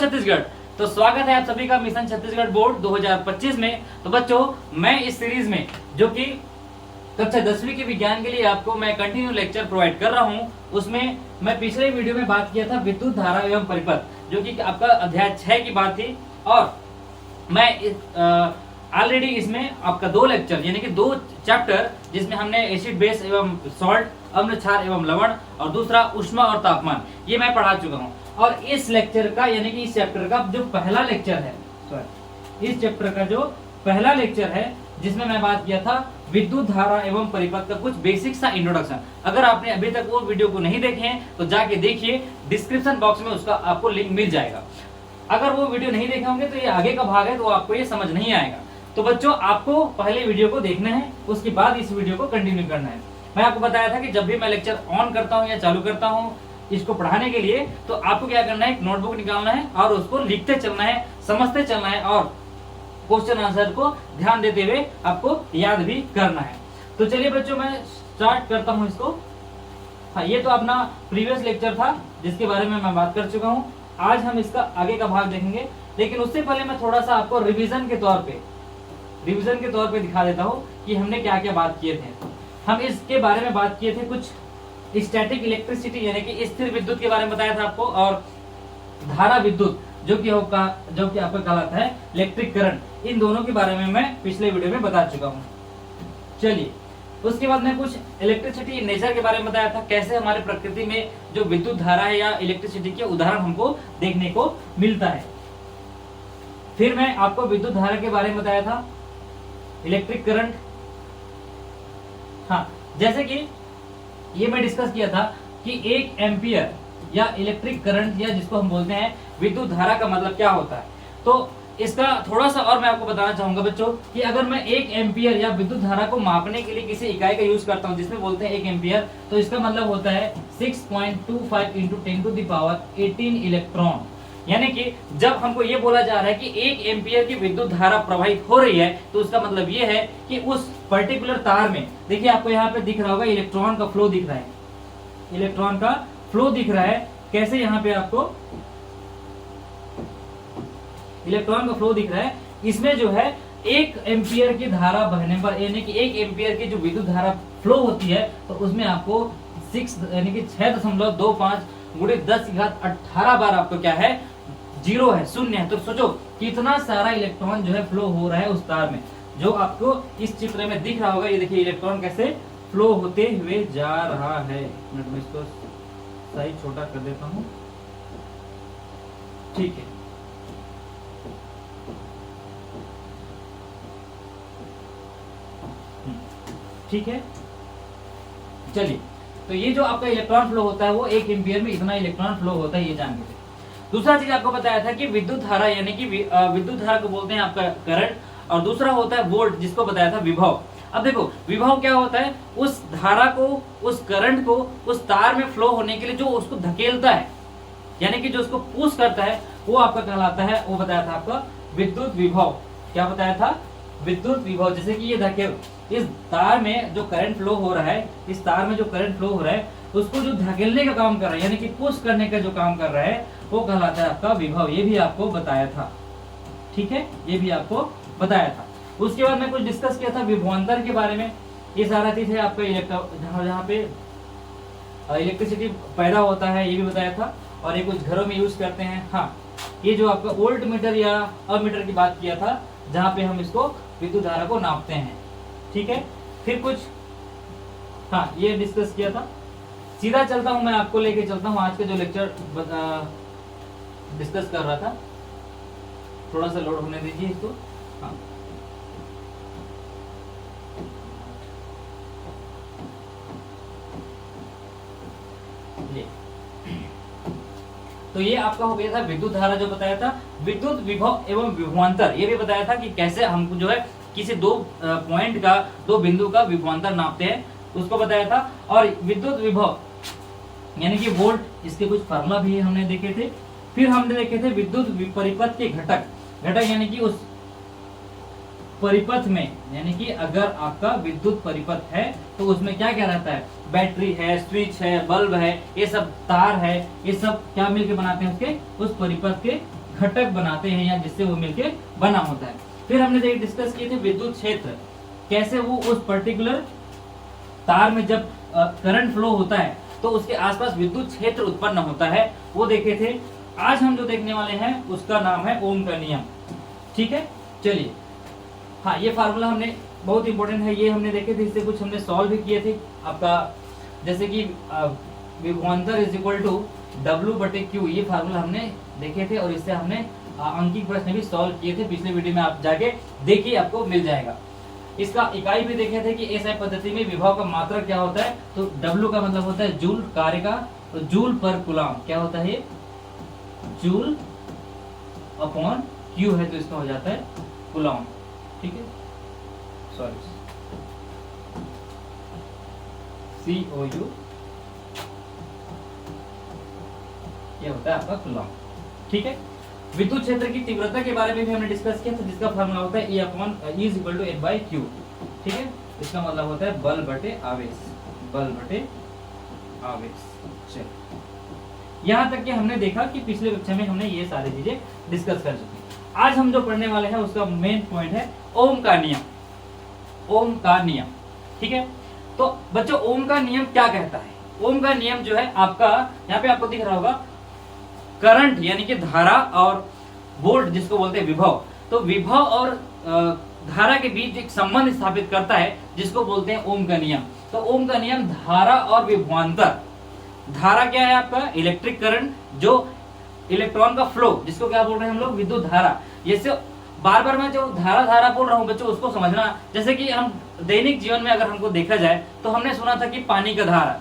छत्तीसगढ़। तो स्वागत है आप सभी का मिशन छत्तीसगढ़ बोर्ड 2025 में। तो बच्चों, मैं इस सीरीज में जो कि कक्षा 10वीं के विज्ञान के लिए आपको मैं कंटिन्यू लेक्चर प्रोवाइड कर रहा हूं, उसमें मैं पिछले वीडियो में बात किया था विद्युत धारा एवं परिपथ, जो कि आपका अध्याय 6 की बात थी। और मैं ऑलरेडी इसमें आपका 2 लेक्चर यानी कि 2 चैप्टर, जिसमें हमने एसिड बेस एवं सॉल्ट, अम्ल क्षार एवं लवण, और दूसरा ऊष्मा और तापमान, ये मैं पढ़ा चुका हूँ। और इस लेक्चर का यानी कि इस चैप्टर का जो पहला लेक्चर है, इस चैप्टर का जो पहला लेक्चर है, जिसमें मैं बात किया था विद्युत धारा एवं परिपथ का कुछ बेसिक सा इंट्रोडक्शन। अगर आपने अभी तक वो वीडियो को नहीं देखे हैं तो जाके देखिए, डिस्क्रिप्शन बॉक्स में उसका आपको लिंक मिल जाएगा। अगर वो वीडियो नहीं देखे होंगे तो ये आगे का भाग है, तो आपको ये समझ नहीं आएगा। तो बच्चों, आपको पहले वीडियो को देखना है, उसके बाद इस वीडियो को कंटिन्यू करना है। मैं आपको बताया था कि जब भी मैं लेक्चर ऑन करता हूँ या चालू करता हूँ इसको पढ़ाने के लिए, तो आपको क्या करना है, एक नोटबुक निकालना है और उसको लिखते चलना है, समझते चलना है, और क्वेश्चन आंसर को ध्यान देते हुए आपको याद भी करना है। तो चलिए बच्चों, मैं स्टार्ट करता हूँ इसको। हाँ, ये तो अपना प्रीवियस लेक्चर था जिसके बारे में मैं बात कर चुका हूँ। आज हम इसका आगे का भाग देखेंगे, लेकिन उससे पहले मैं थोड़ा सा आपको रिवीजन के तौर पे दिखा देता हूँ कि हमने क्या क्या बात किए थे। हम इसके बारे में बात किए थे कुछ स्टैटिक इलेक्ट्रिसिटी यानी कि स्थिर विद्युत के बारे में बताया था आपको, और धारा विद्युत जो कि आपका कहलाता है इलेक्ट्रिक करंट। इन दोनों के बारे में मैं पिछले वीडियो में बता चुका हूँ। चलिए, उसके बाद मैं कुछ इलेक्ट्रिसिटी नेचर के बारे में बताया था, कैसे हमारे प्रकृति में जो विद्युत धारा है या इलेक्ट्रिसिटी के उदाहरण हमको देखने को मिलता है। फिर मैं आपको विद्युत धारा के बारे में बताया था, इलेक्ट्रिक करंट। हाँ, जैसे कि ये मैं डिस्कस किया था कि 1 एम्पियर या इलेक्ट्रिक करंट, या जिसको हम बोलते हैं विद्युत धारा, का मतलब क्या होता है। तो इसका थोड़ा सा और मैं आपको बताना चाहूंगा बच्चों कि अगर मैं 1 एम्पियर या विद्युत धारा को मापने के लिए किसी इकाई का यूज करता हूं जिसमें बोलते हैं 1 एम्पियर, तो इसका मतलब होता है 6.25 × 10⁻18 इलेक्ट्रॉन। यानी कि जब हमको ये बोला जा रहा है कि 1 एम्पियर की विद्युत धारा प्रवाहित हो रही है, तो उसका मतलब ये है कि उस पर्टिकुलर तार में, देखिए आपको यहाँ पे दिख रहा होगा इलेक्ट्रॉन का फ्लो दिख रहा है, इलेक्ट्रॉन का फ्लो दिख रहा है। कैसे यहाँ पे आपको इलेक्ट्रॉन का फ्लो दिख रहा है, इसमें जो है 1 एम्पियर की धारा बहने पर, यानी कि 1 एम्पियर की जो विद्युत धारा फ्लो होती है, तो उसमें आपको 6.25 × 10⁻18 बार आपको क्या है, 0 है, शून्य है। तो सोचो कितना सारा इलेक्ट्रॉन जो है फ्लो हो रहा है उस तार में, जो आपको इस चित्र में दिख रहा होगा। ये देखिए इलेक्ट्रॉन कैसे फ्लो होते हुए जा रहा है। मिनट में इसको साइज छोटा कर देता हूँ, ठीक है। ठीक है, चलिए, तो ये जो आपका इलेक्ट्रॉन फ्लो होता है वो 1 एम्पियर में इतना इलेक्ट्रॉन फ्लो होता है, ये जान के। दूसरा चीज आपको बताया था कि विद्युत धारा यानी कि विद्युत धारा को बोलते हैं आपका करंट, और दूसरा होता है वोल्ट, जिसको बताया था विभव। अब देखो विभव क्या होता है, उस धारा को, उस करंट को उस तार में फ्लो होने के लिए जो उसको धकेलता है, यानी कि जो उसको पुश करता है, वो आपका कहलाता है, वो बताया था आपका विद्युत विभव। क्या बताया था, विद्युत विभव। जैसे कि ये धकेल, इस तार में जो करंट फ्लो हो रहा है, इस तार में जो करंट फ्लो हो रहा है, उसको जो धकेलने का काम कर रहा है, यानी कि पुश करने का जो काम कर रहा है, वो कहलाता है आपका विभव। ये भी आपको बताया था, ठीक है, ये भी आपको बताया था। उसके बाद मैं कुछ डिस्कस किया था विभवांतर के बारे में। ये सारा चीज है आपका जहाँ पे इलेक्ट्रिसिटी पैदा होता है, ये भी बताया था, और ये कुछ घरों में यूज करते हैं। हाँ, ये जो आपका वोल्ट मीटर या अमीटर की बात किया था, जहाँ पे हम इसको विद्युत धारा को नापते हैं, ठीक है। फिर कुछ, हाँ, ये डिस्कस किया था। सीधा चलता हूं, मैं आपको लेके चलता हूं आज का जो लेक्चर डिस्कस कर रहा था। थोड़ा सा लोड होने दीजिए इसको। हाँ, तो ये आपका हो गया था विद्युत धारा, जो बताया था विद्युत विभव एवं विभवांतर। ये भी बताया था कि कैसे हमको जो है किसी 2 पॉइंट का, 2 बिंदु का विभवांतर नापते हैं, उसको बताया था। और विद्युत विभव यानी कि वोल्ट, इसके कुछ फार्मूला भी हमने देखे थे। फिर हमने देखे थे विद्युत परिपथ के घटक यानी कि उस परिपथ में, यानी कि अगर आपका विद्युत परिपथ है तो उसमें क्या क्या रहता है, बैटरी है, स्विच है, बल्ब है, ये सब तार है, ये सब क्या मिलके बनाते हैं उसके, उस परिपथ के घटक बनाते हैं या जिससे वो मिलके बना होता है। फिर हमने डिस्कस किए थे विद्युत क्षेत्र, कैसे वो उस पर्टिकुलर तार में जब करंट फ्लो होता है तो उसके आसपास विद्युत क्षेत्र उत्पन्न होता है, वो देखे थे। आज हम जो देखने वाले हैं उसका नाम है ओम का नियम। ठीक है, चलिए। हाँ, ये फार्मूला हमने बहुत इंपॉर्टेंट है, ये हमने देखे थे, इससे कुछ हमने सॉल्व भी किए थे आपका, जैसे कि विभवांतर इज इक्वल टू W/Q, ये फार्मूला हमने देखे थे और इससे हमने अंकित प्रश्न भी सॉल्व किए थे पिछले वीडियो में, आप जाके देखिए, आपको मिल जाएगा। इसका इकाई भी देखे थे कि एसआई पद्धति में विभव का मात्रक क्या होता है, तो W का मतलब होता है जूल कार्य का, तो जूल पर कूलम क्या होता है, जूल अपॉन Q है तो इसका हो जाता है कूलम। ठीक है, सॉरी COU, ये होता है आपका कूलम। ठीक है, विद्युत क्षेत्र की तीव्रता के बारे में भी हमने डिस्कस किया था, जिसका फार्मूला होता है E is equal to N/Q। ठीक है, इसका मतलब होता है बल बटे आवेश, बल बटे आवेश। चलिए, यहाँ तक कि हमने देखा कि पिछले कक्षा में हमने ये सारी चीजें डिस्कस कर चुके। आज हम जो पढ़ने वाले हैं उसका मेन पॉइंट है ओम का नियम, ओम का नियम। ठीक है, तो बच्चों ओम का नियम क्या कहता है? ओम का नियम जो है आपका, यहाँ पे आपको दिख रहा होगा करंट यानी कि धारा और वोल्ट जिसको बोलते हैं विभव, तो विभव और धारा के बीच एक संबंध स्थापित करता है जिसको बोलते हैं ओम का नियम। तो ओम का नियम धारा और विभवांतर, धारा क्या है आपका इलेक्ट्रिक करंट, जो इलेक्ट्रॉन का फ्लो जिसको क्या बोल रहे हैं हम लोग विद्युत धारा। जैसे बार बार मैं जो धारा बोल रहा हूँ बच्चों उसको समझना, जैसे कि हम दैनिक जीवन में अगर हमको देखा जाए तो हमने सुना था कि पानी का धारा,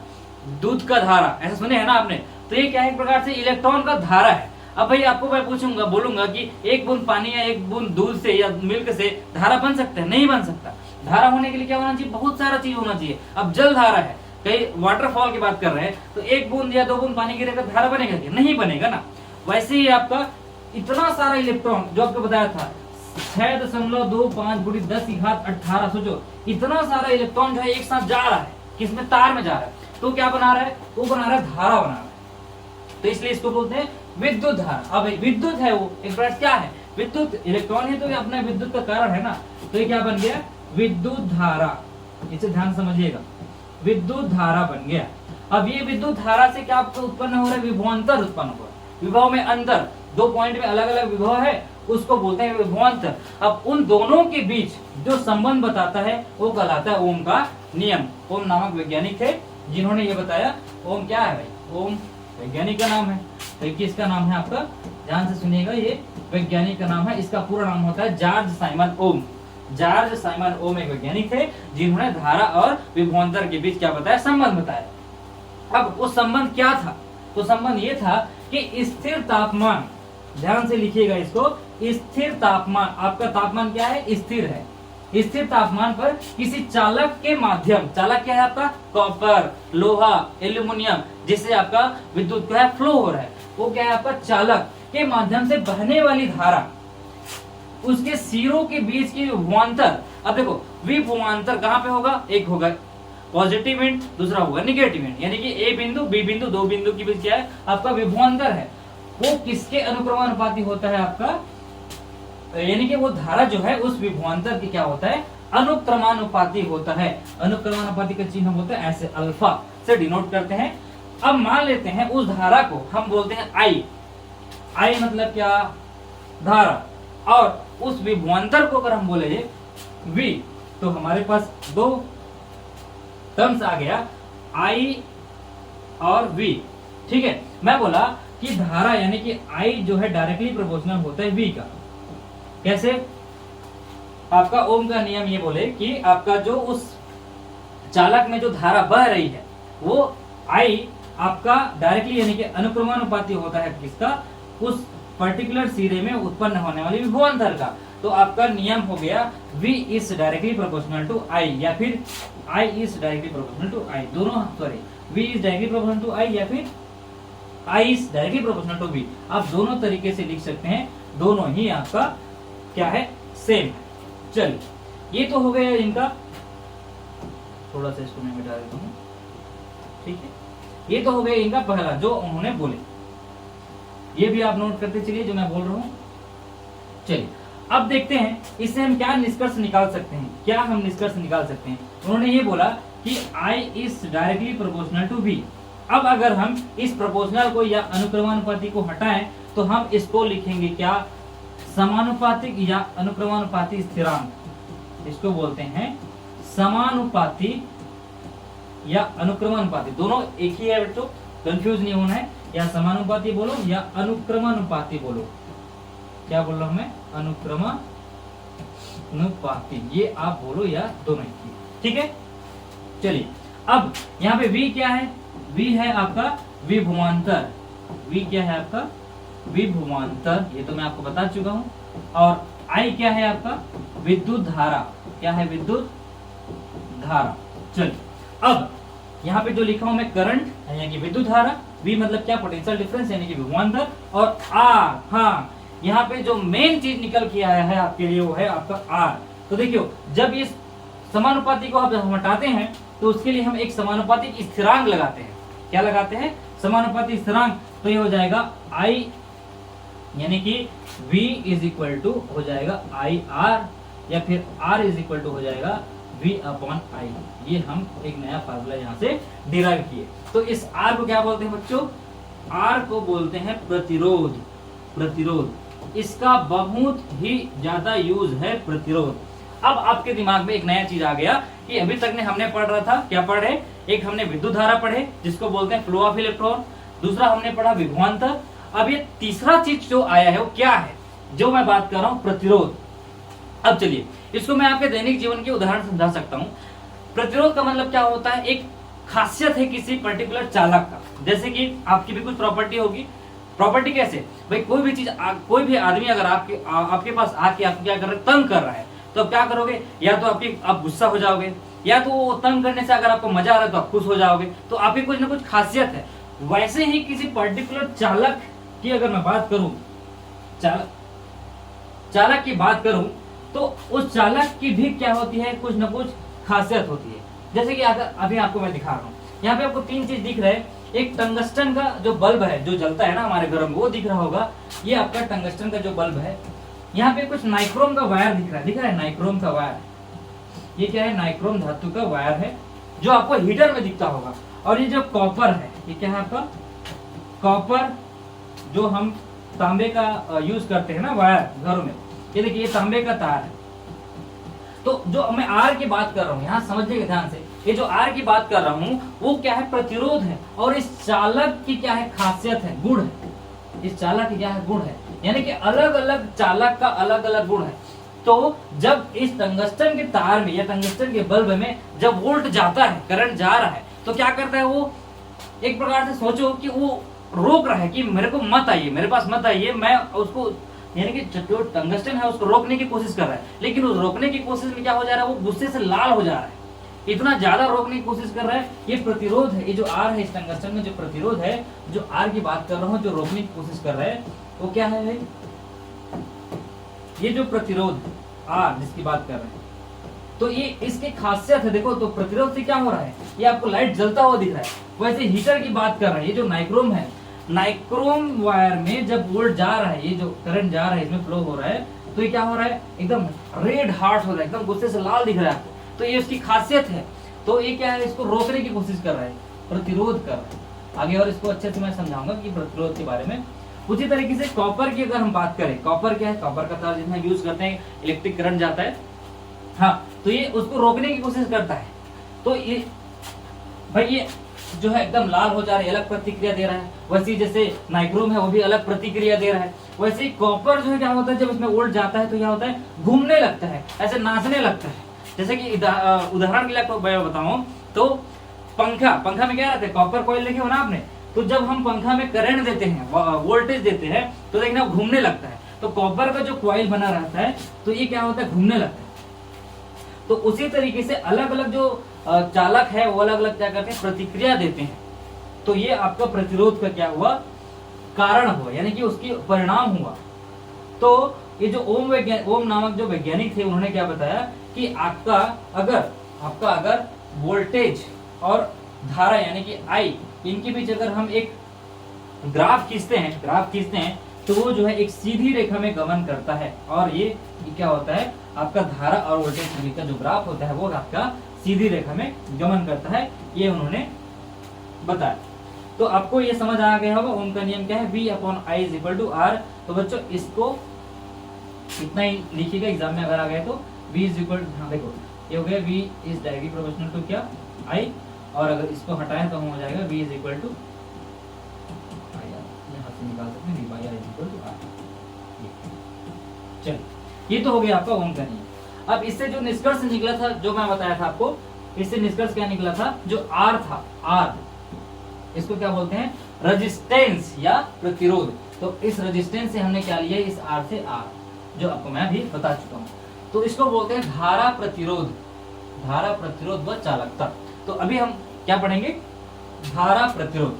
दूध का धारा, ऐसा सुने है ना आपने, तो ये क्या है, एक प्रकार से इलेक्ट्रॉन का धारा है। अब भाई आपको मैं पूछूंगा, बोलूंगा कि एक बूंद पानी या एक बूंद दूध से या मिल्क से धारा बन सकता है? नहीं बन सकता। धारा होने के लिए क्या होना चाहिए, बहुत सारा चीज होना चाहिए। अब जल धारा है, कई वाटरफॉल की बात कर रहे हैं, तो एक बूंद या 2 बूंद पानी गिरेगा धारा बनेगा क्या? नहीं बनेगा ना। वैसे ही आपका इतना सारा इलेक्ट्रॉन जो आपको बताया था 6.25 × 10⁻18, सोचो इतना सारा इलेक्ट्रॉन जो है एक साथ जा रहा है, किसमें, तार में जा रहा है, तो क्या बना रहा है, वो बना रहा है धारा बना रहा है। तो इसलिए इसको बोलते हैं विद्युत धारा। अब विद्युत है वो एक प्रकार क्या है, विद्युत इलेक्ट्रॉन है तो ये अपना विद्युत का कारण है ना, तो ये क्या बन गया, विद्युत धारा। इसे ध्यान समझिएगा, विद्युत धारा बन गया। अब ये विद्युत धारा से क्या आपको उत्पन्न हो रहा है, विभवांतर उत्पन्न हो रहा है। विभव में अंदर 2 पॉइंट में अलग अलग विभव है, उसको बोलते हैं विभवांतर। अब उन दोनों के बीच जो संबंध बताता है वो कहलाता है ओम का नियम। ओम नामक वैज्ञानिक थे जिन्होंने ये बताया। ओम क्या है भाई, ओम वैज्ञानिक का नाम है, तो किसका नाम है आपका, ध्यान से सुनिएगा, ये वैज्ञानिक का नाम है। इसका पूरा नाम होता है जॉर्ज साइमन ओम। जॉर्ज साइमन ओम एक वैज्ञानिक थे जिन्होंने धारा और विभवांतर के बीच क्या बताया, संबंध बताया। अब वो संबंध क्या था, तो संबंध ये था कि स्थिर तापमान, ध्यान से लिखिएगा इसको, स्थिर तापमान, आपका तापमान क्या है, स्थिर है, स्थिर तापमान पर किसी चालक के माध्यम, चालक क्या है आपका, कॉपर, लोहा, एल्यूमिनियम, जिससे आपका विद्युत क्या है फ्लो हो रहा है, वो क्या है आपका चालक के माध्यम से बहने वाली धारा, उसके सिरों के बीच की विभवांतर। अब देखो विभवांतर कहाँ पे होगा, एक होगा पॉजिटिव एंड, दूसरा होगा निगेटिव एंड, यानी कि ए बिंदु बी बिंदु, 2 बिंदु के बीच क्या है आपका विभवांतर है। वो किसके अनुक्रमानुपाती होता है आपका, यानी कि वो धारा जो है उस विभवांतर की क्या होता है, अनुक्रमानुपाती होता है। अनुक्रमानुपाती का चिन्ह होता है ऐसे, अल्फा से डिनोट करते हैं। अब मान लेते हैं उस धारा को हम बोलते हैं आई, आई मतलब क्या, धारा, और उस विभवांतर को अगर हम बोले वी, तो हमारे पास 2 टर्म्स आ गया, आई और वी। ठीक है, मैं बोला कि धारा यानी कि आई जो है डायरेक्टली प्रोपोर्शनल होता है वी का। कैसे, आपका ओम का नियम ये बोले कि आपका जो उस चालक में जो धारा बह रही है वो आई आपका डायरेक्टली यानी कि अनुक्रमानुपाती होता है किसका, उस पर्टिकुलर सिरे में उत्पन्न होने वाली विभवांतर का। तो आपका नियम हो गया V is directly proportional to I, या फिर I is directly proportional to I, दोनों, sorry, V is directly proportional to I या फिर I is directly proportional to V। आप दोनों तरीके से लिख सकते हैं, दोनों ही आपका क्या है, सेम है। चलिए, ये तो हो गया इनका, थोड़ा सा इसको मैं मिटा देता हूँ। ठीक है, ये तो हो गया इनका पहला जो उन्होंने बोले। ये भी आप नोट करते चलिए जो मैं बोल रहा हूं। चलिए अब देखते हैं इससे हम क्या निष्कर्ष निकाल सकते हैं, क्या हम निष्कर्ष निकाल सकते हैं। उन्होंने ये बोला कि I is directly proportional to V। अब अगर हम इस प्रोपोर्शनल को या अनुक्रमानुपाती को हटाएं तो हम इसको लिखेंगे क्या, समानुपातिक या अनुक्रमानुपाती स्थिरांक। इसको बोलते हैं समानुपाती या अनुक्रमानुपाती, दोनों एक ही है बच्चों, कंफ्यूज नहीं होना है। या समानुपाती बोलो या अनुक्रमानुपाती बोलो, क्या बोल रहा हूं मैं, अनुक्रमानुपाती, ये आप बोलो या दोनों एक ही, ठीक है। चलिए अब यहाँ पे V क्या है, V है आपका विभवांतर, V क्या है आपका विभवांतर, ये तो मैं आपको बता चुका हूं। और I क्या है आपका विद्युत धारा, क्या है विद्युत धारा। चलिए अब यहाँ पे जो लिखा हूं मैं करंट यानी कि विद्युत धारा, V मतलब क्या पोटेंशियल डिफरेंस यानी कि विभवांतर, और R, हाँ यहाँ पे जो मेन चीज निकल के आया है आपके लिए वो है आपका R। तो देखियो जब इस समानुपाती को आप हटाते हैं तो उसके लिए हम एक समानुपातिक स्थिरांक लगाते हैं, क्या लगाते हैं, समानुपातिक स्थिरांक। तो ये हो जाएगा I यानी कि V इज इक्वल टू हो जाएगा IR, या फिर R इज इक्वल टू हो जाएगा V अपॉन I। ये हम एक नया फार्मूला यहाँ से डिराइव किए। तो इस R को क्या बोलते हैं बच्चों, R को बोलते हैं प्रतिरोध, प्रतिरोध, इसका बहुत ही ज्यादा यूज है प्रतिरोध। अब आपके दिमाग में एक नया चीज आ गया कि अभी तक ने हमने पढ़ रहा था, क्या पढ़े, एक हमने विद्युत धारा पढ़े जिसको बोलते हैं फ्लो ऑफ इलेक्ट्रॉन, दूसरा हमने पढ़ा विभवांतर। अब ये तीसरा चीज जो आया है वो क्या है, जो मैं बात कर रहा हूं प्रतिरोध। अब चलिए इसको मैं आपके दैनिक जीवन के उदाहरण समझा सकता हूं। प्रतिरोध का मतलब क्या होता है, एक खासियत है किसी पर्टिकुलर चालक का, जैसे कि आपकी भी कुछ प्रॉपर्टी होगी। प्रॉपर्टी कैसे भाई, कोई भी चीज कोई भी आदमी अगर आपके पास आके आपको क्या कर रहा है, तंग कर रहा है, तो आप क्या करोगे, या तो आप गुस्सा हो जाओगे, या तो वो तंग करने से अगर आपको मजा आ रहा है तो आप खुश हो जाओगे, तो आपकी कुछ ना कुछ खासियत है। वैसे ही किसी पर्टिकुलर चालक की अगर मैं बात करूं, चालक की बात करूं तो उस चालक की भी क्या होती है, कुछ ना कुछ खासियत होती है। जैसे कि अगर अभी आपको मैं दिखा रहा हूँ, यहाँ पे आपको तीन चीज दिख रहा है। एक टंगस्टन का जो बल्ब है जो जलता है ना हमारे घर में, वो दिख रहा होगा, ये आपका टंगस्टन का जो बल्ब है। यहाँ पे कुछ नाइक्रोम का वायर दिख रहा है नाइक्रोम का वायर, ये क्या है, नाइक्रोम धातु का वायर है जो आपको हीटर में दिखता होगा। और ये जो कॉपर है, ये क्या है आपका कॉपर, जो हम तांबे का यूज करते हैं ना वायर घरों में, ये देखिए ये तांबे का तार है। तो जो मैं आर की बात कर रहा हूँ, यहाँ समझिएगा ध्यान से, ये जो आर की बात कर रहा हूँ वो क्या है, प्रतिरोध है। और इस चालक की क्या है, खासियत है, गुण है, इस चालक की क्या है, गुण है, यानी कि अलग अलग चालक का अलग अलग गुण है। तो जब इस टंगस्टन के तार में या टंगस्टन के बल्ब में जब वोल्ट जाता है, करंट जा रहा है, तो क्या करता है वो, एक प्रकार से सोचो कि वो रोक रहा है कि मेरे को मत आइए, मेरे पास मत आइए, मैं उसको यानी कि जो टंगस्टन है उसको रोकने की कोशिश कर रहा है। लेकिन उस रोकने की कोशिश में क्या हो जा रहा है, वो गुस्से से लाल हो जा रहा है, इतना ज्यादा रोकने की कोशिश कर रहा है। ये प्रतिरोध है, ये जो आर है इस टंगस्टन में जो प्रतिरोध है, जो आर की बात कर रहा हूँ, जो रोकने की कोशिश कर रहा है वो क्या है भाई, ये जो प्रतिरोध आर जिसकी बात कर रहे हैं, तो ये इसकी खासियत है। देखो तो प्रतिरोध से क्या हो रहा है, ये आपको लाइट जलता हुआ दिख रहा है। वैसे हीटर की बात कर रहे हैं, ये जो नाइक्रोम है, नाइक्रोम वायर में जब वोल्ट जा रहा है, ये जो करंट जा रहा है, इसमें फ्लो हो रहा है, तो ये क्या हो रहा है, एकदम रेड हार्ट हो रहा है, एकदम गुस्से से लाल दिख रहा है आपको। तो ये उसकी खासियत है। तो ये क्या है, इसको रोकने की कोशिश कर रहा है, प्रतिरोध कर रहा है आगे, और इसको अच्छे से मैं समझाऊंगा कि प्रतिरोध के बारे में। उसी तरीके से कॉपर की अगर हम बात करें, कॉपर क्या है, कॉपर का तार जितना यूज करते हैं, इलेक्ट्रिक करंट जाता है, हाँ, तो ये उसको रोकने की कोशिश करता है। तो ये भाई ये जो है एकदम लाल हो जा रहा है, अलग प्रतिक्रिया दे रहा है। वैसे जैसे नाइक्रोम है वो भी अलग प्रतिक्रिया दे रहा है। वैसे ही कॉपर जो है क्या होता है, जब इसमें वोल्ट जाता है तो क्या होता है, घूमने लगता है, ऐसे नाचने लगता है। जैसे कि उदाहरण के लिए आपको बताऊं तो पंखा में क्या रहता है, कॉपर कॉइल देखे हो ना आपने, तो जब हम पंखा में करंट देते हैं, वोल्टेज देते हैं, तो देखना घूमने लगता है। तो कॉपर का जो कॉइल बना रहता है, तो ये क्या होता है, घूमने लगता है। तो उसी तरीके से अलग अलग जो चालक है वो अलग अलग क्या करते हैं, प्रतिक्रिया देते हैं। तो ये आपका प्रतिरोध का क्या हुआ, कारण हुआ, यानी कि उसकी परिणाम हुआ। तो ये जो ओम नामक जो वैज्ञानिक थे, उन्होंने क्या बताया कि आपका अगर वोल्टेज और धारा यानी कि आई, इनके बीच अगर हम एक ग्राफ खींचते हैं तो वो जो है एक सीधी रेखा में गमन करता है, और ये क्या होता है आपका धारा और वोल्टेज के बीच का जो ग्राफ होता है वो आपका सीधी रेखा में गमन करता है, ये उन्होंने बताया। तो आपको ये समझ आ गया होगा ओम का नियम क्या है, V/I = R। तो बच्चों इसको इतना ही लिखिएगा, एग्जाम में अगर आ गए तो हाँ देखो ये हो गया V is directly proportional to क्या I, और अगर इसको हटाएं तो हो जाएगा V = यहाँ से निकाल सकते हैं V/I = R। चलिए ये तो हो गया आपका ओम का नियम। अब इससे जो निष्कर्ष निकला था, जो मैं बताया था आपको, इससे निष्कर्ष क्या निकला था, जो R था, R इसको क्या बोलते हैं, रेजिस्टेंस या प्रतिरोध। तो इस रेजिस्टेंस से हमने क्या लिया, इस R से R, जो आपको मैं भी बता चुका हूं। तो इसको बोलते हैं धारा प्रतिरोध व चालकता। तो अभी हम क्या पढ़ेंगे, धारा प्रतिरोध।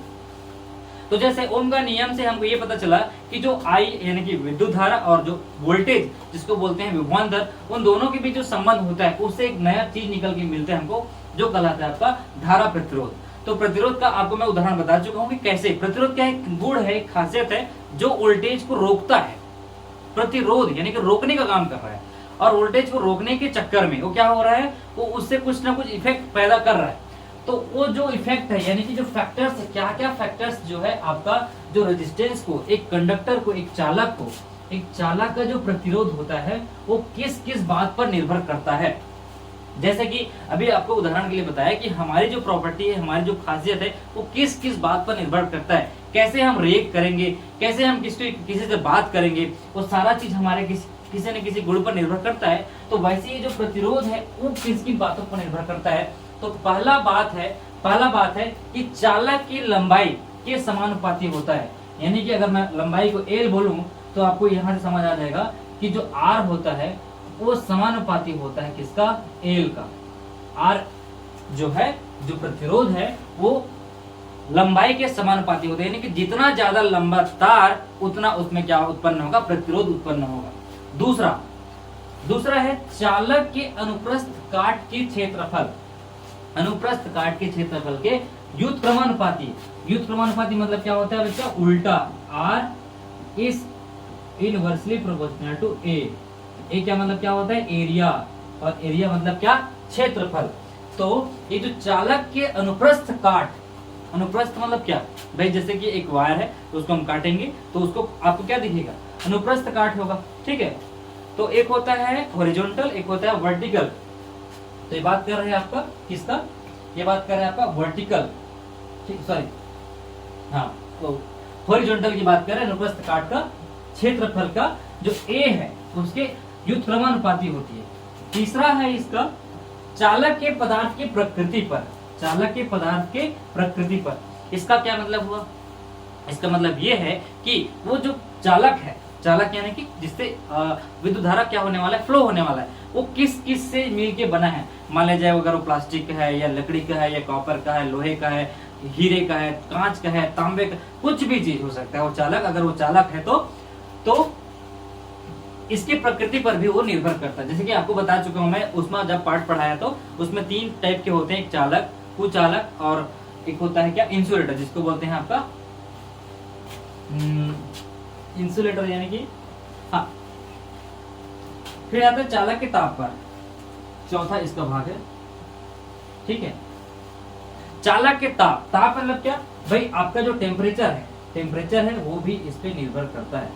तो जैसे ओम का नियम से हमको ये पता चला कि जो I यानी कि विद्युत धारा और जो वोल्टेज जिसको बोलते हैं विभवांतर, उन दोनों के बीच जो संबंध होता है उससे एक नया चीज निकल के मिलता है हमको, जो कहलाता है आपका धारा प्रतिरोध। तो प्रतिरोध का आपको मैं उदाहरण बता चुका हूँ कि कैसे प्रतिरोध क्या है, गुण है, खासियत है, जो वोल्टेज को रोकता है। प्रतिरोध यानी कि रोकने का काम कर रहा है, और वोल्टेज को रोकने के चक्कर में वो क्या हो रहा है, वो उससे कुछ ना कुछ इफेक्ट पैदा कर रहा है। तो वो जो इफेक्ट है यानी कि जो फैक्टर्स, क्या क्या फैक्टर्स जो है आपका जो रेजिस्टेंस को, एक कंडक्टर को, एक चालक का जो प्रतिरोध होता है वो किस किस बात पर निर्भर करता है। जैसे कि अभी आपको उदाहरण के लिए बताया कि हमारी जो प्रॉपर्टी है, हमारी जो खासियत है, वो किस किस बात पर निर्भर करता है, कैसे हम रिएक्ट करेंगे, कैसे हम किसी से बात करेंगे, वो सारा चीज हमारे किसी न किसी गुण पर निर्भर करता है। तो वैसे ये जो प्रतिरोध है वो किस किन बातों पर निर्भर करता है। तो पहला बात है कि चालक की लंबाई के समानुपाती होता है। यानी कि अगर मैं लंबाई को L बोलूं तो आपको यहां से समझ आ जाएगा कि जो R होता है वो समानुपाती होता है किसका, L का। R जो है, जो प्रतिरोध है वो लंबाई के समानुपाती होता है, यानी कि जितना ज्यादा लंबा तार उतना उसमें क्या उत्पन्न होगा, प्रतिरोध उत्पन्न होगा। दूसरा है चालक के अनुप्रस्थ काट के क्षेत्रफल, अनुप्रस्थ काट के क्षेत्रफल के व्युत्क्रमानुपाती मतलब क्या होता है बच्चा, उल्टा, R is inversely proportional to A क्या मतलब क्या होता है, एरिया, और एरिया मतलब क्या, क्षेत्रफल। तो ये जो चालक के अनुप्रस्थ काट, अनुप्रस्थ मतलब क्या भाई, जैसे कि एक वायर है तो उसको हम काटेंगे तो उसको आपको क्या दिखेगा, अनुप्रस्थ काट होगा, ठीक है। तो एक होता है हॉरिजॉन्टल, एक होता है वर्टिकल। तो ये बात कर रहे हैं आपका किसका, ये बात कर रहे हैं आपका वर्टिकल, ठीक, सॉरी हाँ, तो हॉरिजॉन्टल की बात कर रहे हैं, अनुप्रस्थ काट का क्षेत्रफल का जो A है उसके व्युत्क्रमानुपाती होती है। तीसरा है इसका चालक के पदार्थ की प्रकृति पर, चालक के पदार्थ के प्रकृति पर। इसका क्या मतलब हुआ, इसका मतलब ये है कि वो जो चालक है, चालक यानी कि जिससे विद्युत धारा क्या होने वाला है, फ्लो होने वाला है, वो किस किस से मिलके बना है। मान लीजिए अगर वो प्लास्टिक का है, या लकड़ी का है, या कॉपर का है, लोहे का है, हीरे का है, कांच का है, तांबे का, कुछ भी चीज हो सकता है। वो चालक, अगर वो चालक है तो इसकी प्रकृति पर भी वो निर्भर करता है। जैसे कि आपको बता चुका हूं मैं, उसमें जब पार्ट पढ़ाया तो उसमें 3 टाइप के होते हैं, एक चालक, कुचालक, और एक होता है क्या, इंसुलेटर, जिसको बोलते हैं आपका इंसुलेटर, यानी कि हाँ। फिर आता है चालक के ताप पर, चौथा इसका भाग है, ठीक है। चालक के ताप मतलब क्या भाई, आपका जो टेम्परेचर है वो भी इस पे निर्भर करता है।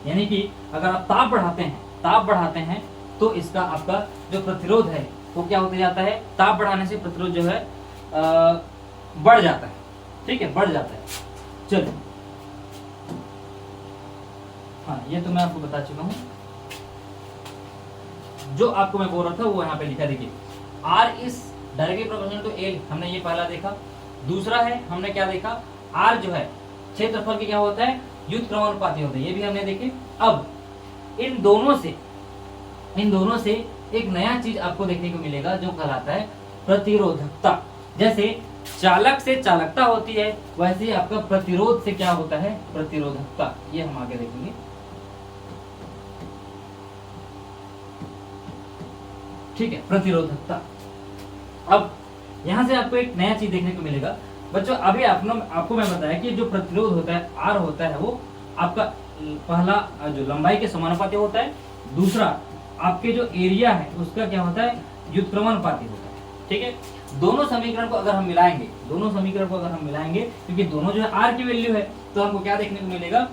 यानी कि अगर आप ताप बढ़ाते हैं तो इसका आपका जो प्रतिरोध है वो क्या होते जाता है, ताप बढ़ाने से प्रतिरोध जो है बढ़ जाता है, ठीक है, बढ़ जाता है। चलो हाँ, ये तो मैं आपको बता चुका हूं। जो आपको मैं बोल रहा था वो यहाँ पे लिखा, देखिए R is directly proportional to L, हमने ये पहला देखा। दूसरा है, हमने क्या देखा, R जो है क्षेत्रफल की क्या होता है, व्युत्क्रमानुपाती होता है, ये भी हमने देखे। अब इन दोनों से एक नया चीज आपको देखने को मिलेगा जो कहलाता है प्रतिरोधकता। जैसे चालक से चालकता होती है, वैसे ही आपका प्रतिरोध से क्या होता है, प्रतिरोधकता। ये हम आगे देखेंगे। ठीक है, प्रतिरोधकता। अब यहां से आपको एक नया चीज देखने को मिलेगा, बच्चों अभी आपको मैं बताया कि जो प्रतिरोध होता है आर होता है वो आपका पहला जो लंबाई के समानुपाती होता है, दूसरा आपके जो एरिया है उसका क्या होता है व्युत्क्रमानुपाती होता है। ठीक है, दोनों समीकरण को अगर हम मिलाएंगे क्योंकि दोनों जो है आर की वैल्यू है, तो हमको क्या देखने को मिलेगा,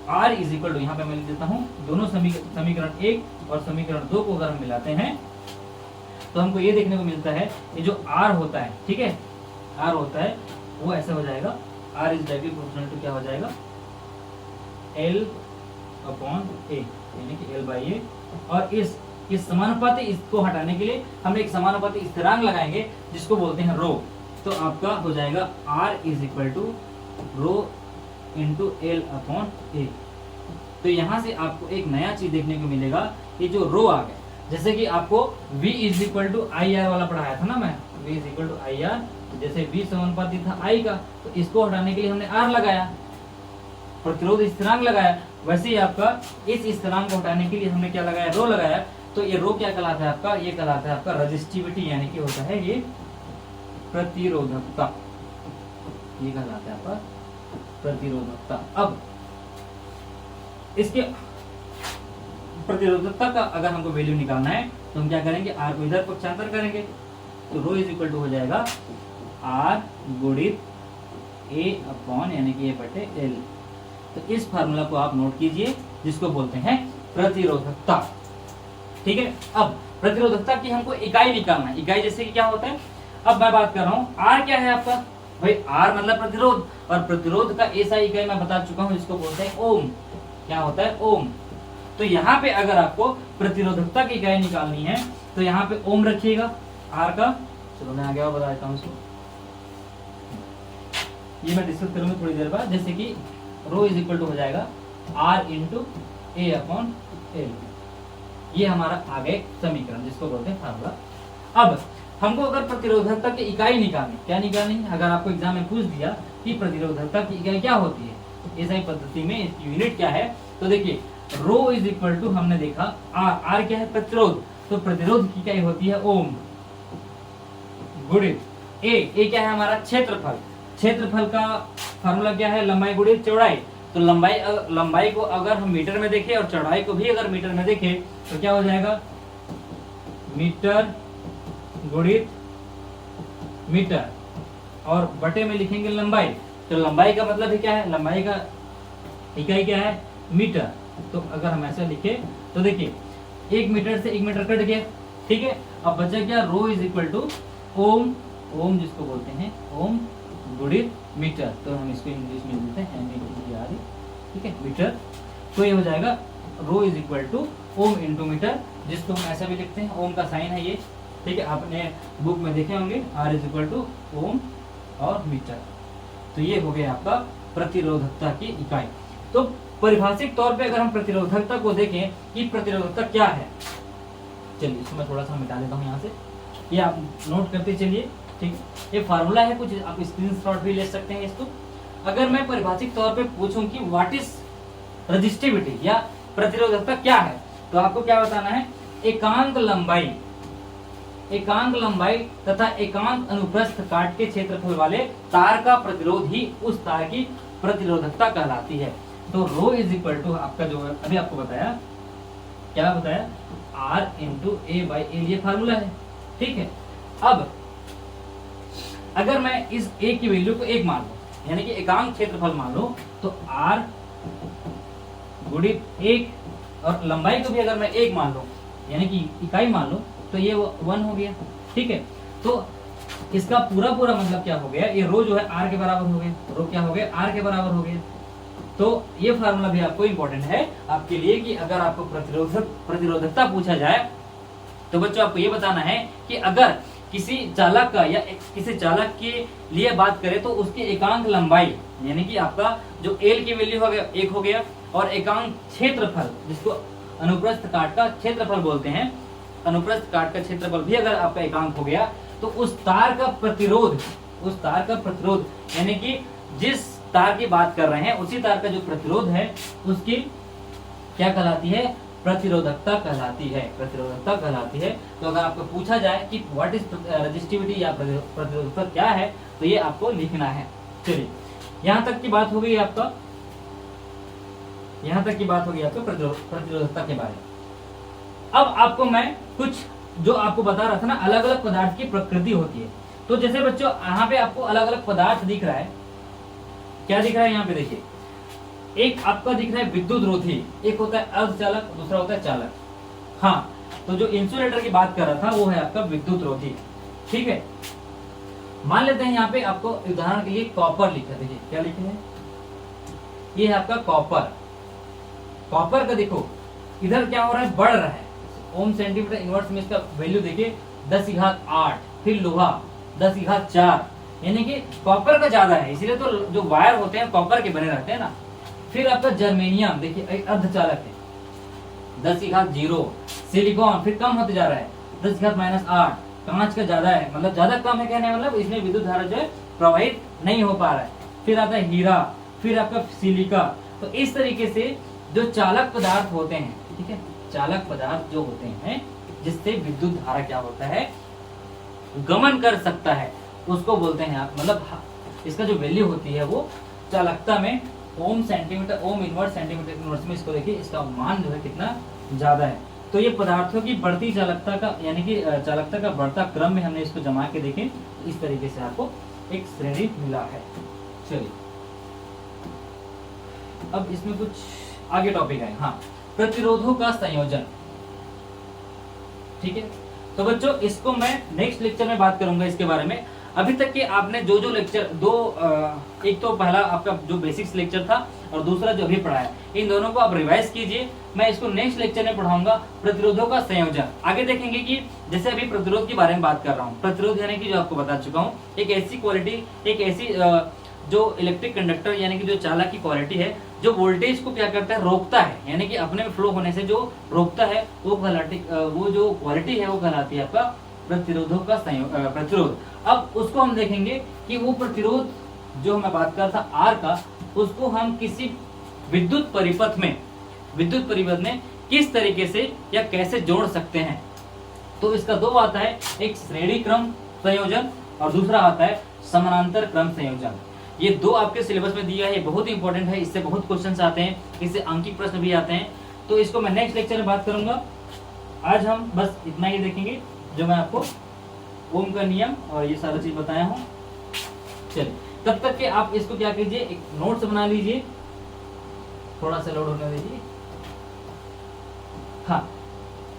आर इज इक्वल टू, यहाँ पे मैं लिख देता हूँ, दोनों समीकरण 1 और समीकरण 2 को अगर हम मिलाते हैं तो हमको ये देखने को मिलता है ये जो आर होता है, ठीक है, आर होता है वो ऐसा हो जाएगा, R is directly proportional to क्या हो जाएगा, एल अपॉन ए, यानी कि एल बाई ए। और इस समानुपाती इसको हटाने के लिए हम एक समानुपाती स्थिरांक लगाएंगे जिसको बोलते हैं रो। तो आपका हो जाएगा R is equal to rho into L upon A. तो यहां से आपको एक नया चीज देखने को मिलेगा, ये जो रो आ गया, जैसे कि आपको v is equal to I R वाला पढ़ाया था ना मैं, v is equal to I R, जैसे v समानुपाती था I का, तो इसको हटाने के लिए हमने R लगाया, प्रतिरोध स्थिरांक लगाया। वैसे ही आपका इस स्थिरांक को हटाने के लिए हमने क्या लगाया, रो लगाया। तो ये रो क्या कहलाता है आपका, ये कहलाता है आपका रेजिस्टिविटी, यानी कि होता है ये प्रतिरोधकता, ये कहलाता है आपका प्रतिरोधकता। अब इसके प्रतिरोधकता का अगर हमको वैल्यू निकालना है तो हम क्या करेंगे, आर को इधर पक्षांतर करेंगे, तो रो इज इक्वल टू हो जाएगा आर गुणित ए अपॉन यानी कि ए बटे एल। तो इस फार्मूला को आप नोट कीजिए जिसको बोलते हैं प्रतिरोधकता। ठीक है, अब प्रतिरोधकता की हमको इकाई निकालना है, इकाई जैसे कि क्या होता है, अब मैं बात कर रहा हूँ आर क्या है आपका, भाई आर मतलब प्रतिरोध, और प्रतिरोध का ऐसा इकाई मैं बता चुका हूँ जिसको बोलते हैं ओम। क्या होता है, ओम। तो यहाँ पे अगर आपको प्रतिरोधकता की इकाई निकालनी है तो यहाँ पे ओम रखिएगा आर का। चलो मैं आगे बता देता हूँ इसको, ये मैं डिस्कस करूंगा थोड़ी देर बाद। जैसे कि रो इज इक्वल टू हो जाएगा R into A upon L, ये हमारा आगे समीकरण जिसको बोलते हैं फार्मूला। अब हमको अगर प्रतिरोधकता की इकाई निकालनी, क्या निकालनी है, अगर आपको एग्जाम में पूछ दिया कि प्रतिरोधकता की इकाई क्या होती है, तो एसआई पद्धति में इसकी यूनिट क्या है, तो देखिए रो इज इक्वल टू हमने देखा आर, आर क्या है प्रतिरोध, तो प्रतिरोध की इकाई होती है ओम गुणित ए क्या है हमारा क्षेत्रफल, क्षेत्रफल का फार्मूला क्या है, लंबाई गुणित चौड़ाई। तो लंबाई को अगर हम मीटर में देखें और चौड़ाई को भी अगर मीटर में देखें तो क्या हो जाएगा, मीटर गुणित मीटर, और बटे में लिखेंगे लंबाई। तो लंबाई का मतलब क्या है, लंबाई का इकाई क्या है, मीटर। तो अगर हम ऐसा लिखे तो देखिए 1 मीटर से 1 मीटर कट गया, ठीक है। अब बचा क्या, रो इज इक्वल टू ओम, ओम जिसको बोलते हैं ओम गुणित मीटर, तो हम इसको इंग्लिश में लिखते हैं METR, ठीक है, मीटर। तो ये हो जाएगा rho is equal to ohm into metre, जिसको हम ऐसा भी लिखते हैं, ओम का साइन है ये, ठीक है, आपने बुक में देखे होंगे, R इज इक्वल टू ओम और मीटर। तो ये हो गया आपका प्रतिरोधकता की इकाई। तो परिभाषिक तौर पे अगर हम प्रतिरोधकता को देखें कि प्रतिरोधकता क्या है, चलिए इसको मैं थोड़ा सा मिटा देता हूँ यहाँ से, ये आप नोट करते चलिए, ठीक। ये फार्मूला है कुछ, आप स्क्रीनशॉट भी ले सकते हैं इसको। अगर मैं परिभाषिक तौर पे पूछूं कि व्हाट इज रेजिस्टिविटी या प्रतिरोधकता क्या है, तो आपको क्या बताना है, एकांक लंबाई तथा एकांक अनुप्रस्थ काट के क्षेत्रफल वाले तार का प्रतिरोध ही उस तार की प्रतिरोधकता कहलाती है। तो रो इज इक्वल टू आपका जो अभी आपको बताया, क्या बताया, R into A by L, ये फार्मूला है, ठीक है। अब अगर मैं इस ए की वैल्यू को 1 मान लूं, यानी कि एकांक क्षेत्रफल मान लो, तो आर गुणित 1, और लंबाई को भी अगर मैं 1 मान लूं, यानी कि इकाई मान लो, तो ये 1 हो गया, ठीक है। तो इसका पूरा मतलब क्या हो गया, ये रो जो है आर के बराबर हो गया, रो क्या हो गया, आर के बराबर हो गया। तो ये फार्मूला भी आपको इंपॉर्टेंट है आपके लिए कि अगर आपको प्रतिरोधकता पूछा जाए तो बच्चों आपको ये बताना है कि अगर किसी चालक का या किसी चालक के लिए बात करें तो उसकी एकांक लंबाई, यानी कि आपका जो एल की वैल्यू हो गया 1 हो गया, और एकांक क्षेत्रफल जिसको अनुप्रस्थ काट का क्षेत्रफल बोलते हैं, अनुप्रस्थ काट का क्षेत्रफल भी अगर आपका एकांक हो गया, तो उस तार का प्रतिरोध यानी कि जिस तार की बात कर रहे हैं उसी तार का जो प्रतिरोध है उसकी क्या कहलाती है, प्रतिरोधकता कहलाती है, प्रतिरोधकता कहलाती है। तो अगर आपको पूछा जाए कि व्हाट इज रेजिस्टिविटी या प्रतिरोधकता क्या है, तो ये आपको लिखना है। चलिए, यहां तक की बात हो गई आपका, यहां तक की बात हो गई आपको प्रतिरोधकता के बारे में। अब आपको मैं कुछ जो आपको बता रहा था ना, अलग अलग पदार्थ की प्रकृति होती है। तो जैसे बच्चों यहाँ पे आपको अलग अलग पदार्थ दिख रहा है, क्या दिख रहा है यहाँ पे देखिए, एक आपका दिख रहा है विद्युत रोधी, एक होता है अर्धचालक, दूसरा होता है चालक। हाँ, तो जो इंसुलेटर की बात कर रहा था वो है आपका विद्युत रोधी। ठीक है, मान लेते हैं यहाँ पे आपको उदाहरण के लिए कॉपर लिखा, देखिए क्या लिखे हैं, ये है आपका कॉपर। कॉपर का देखो इधर क्या हो रहा है, बढ़ रहा है, ओम सेंटीमीटर इनवर्स में इसका वैल्यू देखिए 10⁸, फिर लोहा 10⁴, यानी कि कॉपर का ज्यादा है, इसीलिए तो जो वायर होते हैं कॉपर के बने रहते हैं ना। फिर आपका जर्मेनियम देखिए अर्धचालक है 10⁻⁻, सिलिकॉन फिर कम होते जा रहा है 10⁻⁻8, कांच का ज्यादा है, मतलब ज्यादा कम है, कहने मतलब इसमें विद्युत धारा जो है प्रवाहित नहीं हो पा रहा है। फिर आता है हीरा, फिर आपका सिलिका। तो इस तरीके से जो चालक पदार्थ होते हैं, ठीक है, चालक पदार्थ जो होते हैं जिससे विद्युत धारा क्या होता है, गमन कर सकता है, उसको बोलते हैं आप, मतलब इसका जो वैल्यू होती है वो चालकता में ohm centimetre, ohm inverse centimetre inverse में इसको देखिए, इसका मान जो है कितना ज्यादा है। तो ये पदार्थों की बढ़ती चालकता का, यानी कि चालकता का बढ़ता क्रम में हमने इसको जमा के देखें, तो इस तरीके से आपको एक श्रेणी मिला है। चलिए, अब इसमें कुछ आगे टॉपिक है। हाँ, प्रतिरोधों का संयोजन। ठीक है, तो बच्चों इसको मैं नेक्स्ट लेक्चर में बात करूंगा इसके बारे में। अभी तक के आपने जो लेक्चर एक तो पहला आपका जो बेसिक्स लेक्चर था और दूसरा जो अभी पढ़ा है, इन दोनों को आप रिवाइज कीजिए। मैं इसको नेक्स्ट लेक्चर में पढ़ाऊंगा प्रतिरोधों का संयोजन। आगे देखेंगे कि जैसे अभी प्रतिरोध के बारे में बात कर रहा हूँ, प्रतिरोध यानी कि जो आपको बता चुका हूँ, एक ऐसी क्वालिटी, एक ऐसी जो इलेक्ट्रिक कंडक्टर यानी कि जो चालक की क्वालिटी है, जो वोल्टेज को क्या करता है, रोकता है, यानी कि अपने में फ्लो होने से जो रोकता है, वो जो क्वालिटी है वो कहलाती है आपका प्रतिरोधों का प्रतिरोध। अब उसको हम देखेंगे कि वो प्रतिरोध जो मैं बात कर रहा था आर का, उसको हम किसी विद्युत परिपथ में किस तरीके से या कैसे जोड़ सकते हैं। तो इसका दो आता है, एक श्रेणी क्रम संयोजन और दूसरा आता है समानांतर क्रम संयोजन। ये दो आपके सिलेबस में दिया है, बहुत ही इंपॉर्टेंट है, इससे बहुत क्वेश्चंस आते हैं, इससे अंकित प्रश्न भी आते हैं। तो इसको मैं नेक्स्ट लेक्चर में बात करूंगा। आज हम बस इतना ही देखेंगे, जो मैं आपको ओम का नियम और ये सारा चीज बताया हूँ। चलिए, तब तक के आप इसको क्या कीजिए, एक नोट्स बना लीजिए, थोड़ा सा लोड होने दीजिए। हाँ,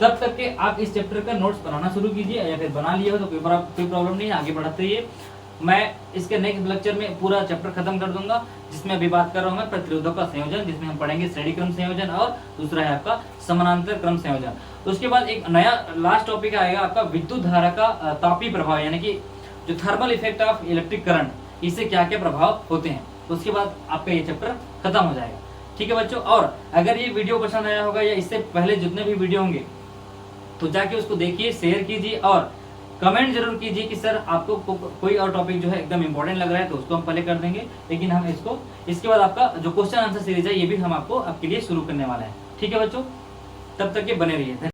तब तक के आप इस चैप्टर का नोट्स बनाना शुरू कीजिए, या फिर बना लिए हो तो कोई प्रॉब्लम नहीं है, आगे बढ़ते रहिए। मैं इसके नेक्स्ट लेक्चर में पूरा चैप्टर खत्म कर दूंगा, जिसमें अभी बात कर रहा हूँ मैं प्रतिरोधों का संयोजन, जिसमें हम पढ़ेंगे श्रेणी क्रम संयोजन और दूसरा है आपका समानांतर क्रम संयोजन। उसके बाद एक नया लास्ट टॉपिक आएगा आपका विद्युत धारा का तापीय प्रभाव, यानी कि जो thermal effect of electric current, इससे क्या क्या प्रभाव होते हैं। उसके बाद आपका ये चैप्टर खत्म हो जाएगा। ठीक है बच्चों, और अगर ये वीडियो पसंद आया होगा या इससे पहले जितने भी वीडियो होंगे, तो जाके उसको देखिए, शेयर कीजिए और कमेंट जरूर कीजिए कि सर आपको कोई और टॉपिक जो है एकदम इंपॉर्टेंट लग रहा है, तो उसको हम पहले कर देंगे, लेकिन हम इसके बाद आपका जो क्वेश्चन आंसर सीरीज है ये भी हम आपको आपके लिए शुरू करने वाला है। ठीक है बच्चों, तब तक के बने रहिए।